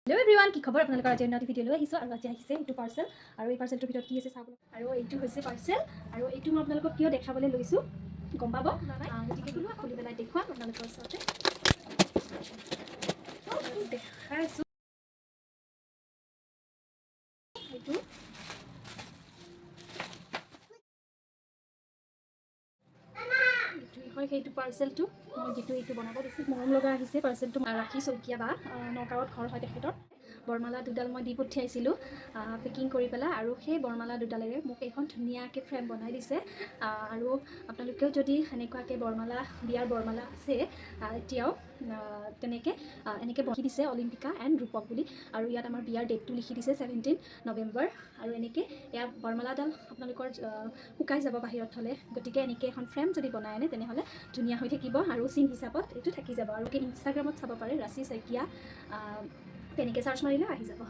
Hello' everyone, কি খবৰ? আপোনালোকৰ আজি নতুন ভিডিঅ' লৈ আহিছোঁ আৰু আজি আহিছে এইটো পাৰ্চেল আৰু এই পাৰ্চেলটোৰ ভিতৰত কি আছে চাব। আৰু এইটো হৈছে পাৰ্চেল আৰু এইটো মই আপোনালোকক কিয় দেখাবলৈ লৈছোঁ গম পাব, গতিকে কোনোবা খুলি পেলাই দেখুৱাম আপোনালোকৰ ওচৰতে দেখাইছোঁ। এইটো হয় সেইটো পাৰ্চেলটো মই যিটো এইটো বনাব দিছোঁ, মৰম লগা আহিছে পাৰ্চেলটো। ৰাখি শইকীয়া বা নগাঁৱত ঘৰ হয় তেখেতৰ। বৰমালা দুডাল মই দি পঠিয়াইছিলোঁ পেকিং কৰি পেলাই, আৰু সেই বৰমালা দুডালেৰে মোক এইখন ধুনীয়াকৈ ফ্ৰেম বনাই দিছে। আৰু আপোনালোকেও যদি সেনেকুৱাকৈ বৰমালা, বিয়াৰ বৰমালা আছে এতিয়াও তেনেকৈ এনেকৈ বহি দিছে অলিম্পিকা এণ্ড ৰূপক বুলি, আৰু ইয়াত আমাৰ বিয়াৰ ডেটটো লিখি দিছে 17 নৱেম্বৰ। আৰু এনেকৈ এয়া বৰমালাডাল আপোনালোকৰ শুকাই যাব বাহিৰত হ'লে, গতিকে এনেকৈ এখন ফ্ৰেম যদি বনাই আনে তেনেহ'লে ধুনীয়া হৈ থাকিব আৰু চিন হিচাপত এইটো থাকি যাব। আৰু ইনষ্টাগ্ৰামত চাব পাৰে ৰাশি শইকীয়া, তেনেকৈ চাৰ্চ মাৰিলে আহি যাব।